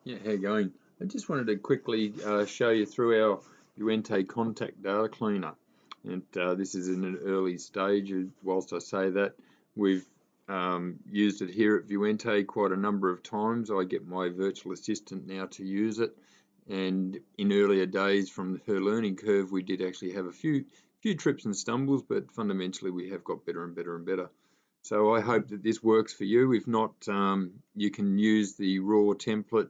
Yeah, how you going? I just wanted to quickly show you through our Vuente Contact data cleaner. And this is in an early stage. Whilst I say that, we've used it here at Vuente quite a number of times. I get my virtual assistant now to use it. And in earlier days from her learning curve, we did actually have a few trips and stumbles, but fundamentally we have got better and better and better. So I hope that this works for you. If not, you can use the raw template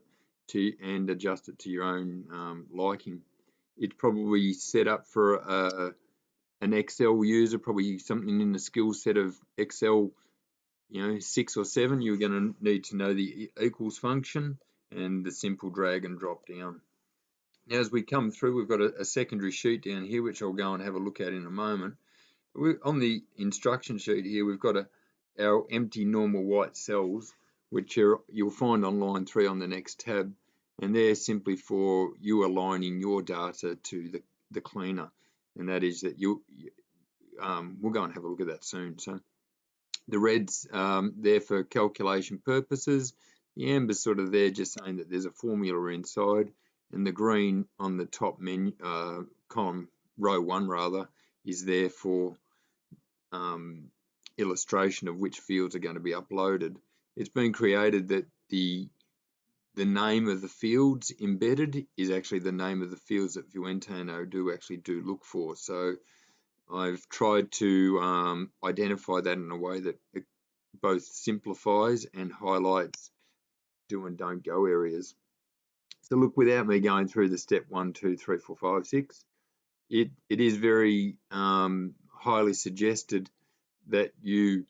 and adjust it to your own liking. It's probably set up for an Excel user, probably something in the skill set of Excel, 6 or 7. You're going to need to know the equals function and the simple drag and drop down. Now, as we come through, we've got a secondary sheet down here, which I'll go and have a look at in a moment. On the instruction sheet here, we've got our empty normal white cells, which you'll find on line 3 on the next tab, and they're simply for you aligning your data to the cleaner, and that is that we'll go and have a look at that soon. So the red's there for calculation purposes, the amber's sort of there just saying that there's a formula inside, and the green on the top menu column, row 1 rather, is there for illustration of which fields are going to be uploaded. It's been created that the name of the fields embedded is actually the name of the fields that Vuente and Odoo actually do look for. So I've tried to identify that in a way that it both simplifies and highlights do and don't go areas. So look, without me going through the step 1, 2, 3, 4, 5, 6, it is very highly suggested that you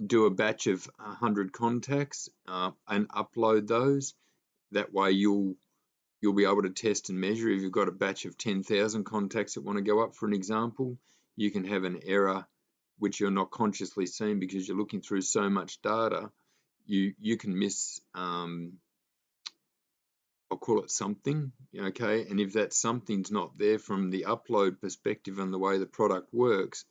do a batch of 100 contacts and upload those. That way you'll be able to test and measure. If you've got a batch of 10,000 contacts that want to go up, for an example, you can have an error which you're not consciously seeing because you're looking through so much data. You can miss, I'll call it something, okay? And if that something's not there from the upload perspective and the way the product works,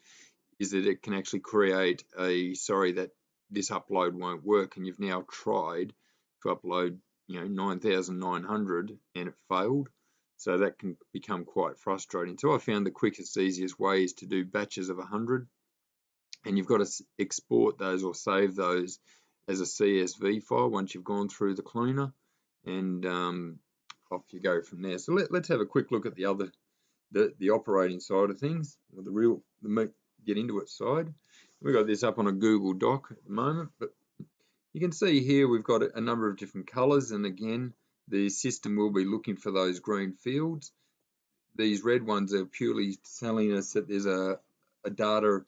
is that it can actually create that this upload won't work, and you've now tried to upload 9,900 and it failed. So that can become quite frustrating. So I found the quickest, easiest way is to do batches of 100, and you've got to export those or save those as a CSV file once you've gone through the cleaner, and off you go from there. So let's have a quick look at the operating side of things, or the get into it side. We've got this up on a Google Doc at the moment, but you can see here we've got a number of different colors, and again the system will be looking for those green fields. These red ones are purely telling us that there's a data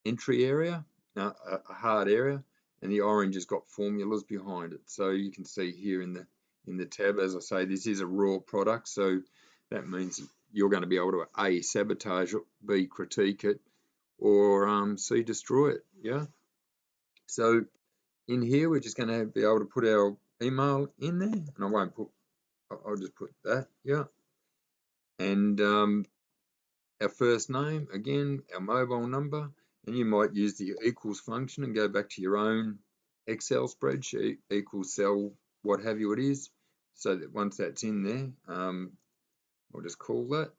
entry area, a hard area, and the orange has got formulas behind it. So you can see here in the tab, as I say, this is a raw product, so that means you're going to be able to A, sabotage it, B, critique it, or C, destroy it. Yeah. So in here, we're just going to be able to put our email in there, and I'll just put that. Yeah. And our first name, again, our mobile number, and you might use the equals function and go back to your own Excel spreadsheet, equals cell, what have you it is, so that once that's in there, I'll just call that.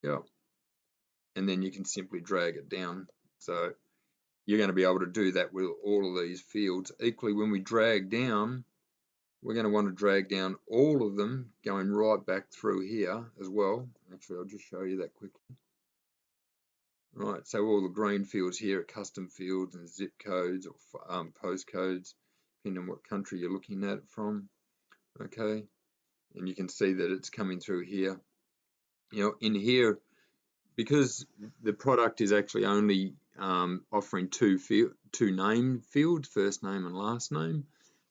Yeah. And then you can simply drag it down. So you're going to be able to do that with all of these fields. Equally, when we drag down, we're going to want to drag down all of them, going right back through here as well. Actually, I'll just show you that quickly. Right, so all the green fields here are custom fields and zip codes or postcodes, depending on what country you're looking at it from. Okay, and you can see that it's coming through here. In here, because the product is actually only offering two name fields, first name and last name,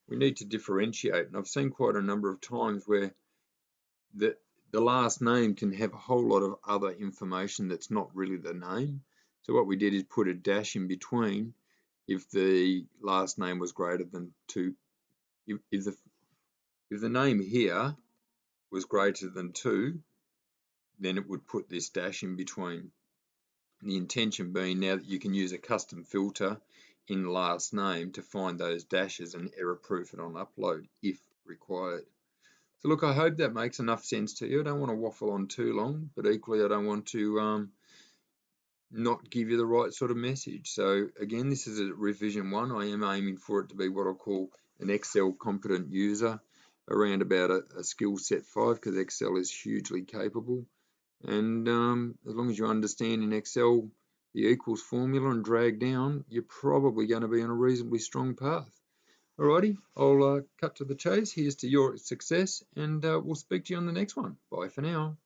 we need to differentiate. And I've seen quite a number of times where the last name can have a whole lot of other information that's not really the name. So what we did is put a dash in between if the last name was greater than 2. If the name here was greater than 2, then it would put this dash in between. The intention being now that you can use a custom filter in last name to find those dashes and error proof it on upload if required. required. So look, I hope that makes enough sense to you. I don't want to waffle on too long, but equally I don't want to not give you the right sort of message. So again, this is a revision 1. I am aiming for it to be what I'll call an Excel competent user, around about a skill set 5, because Excel is hugely capable. And as long as you understand in Excel the equals formula and drag down, you're probably going to be on a reasonably strong path. Alrighty, I'll cut to the chase. Here's to your success, and we'll speak to you on the next one. Bye for now.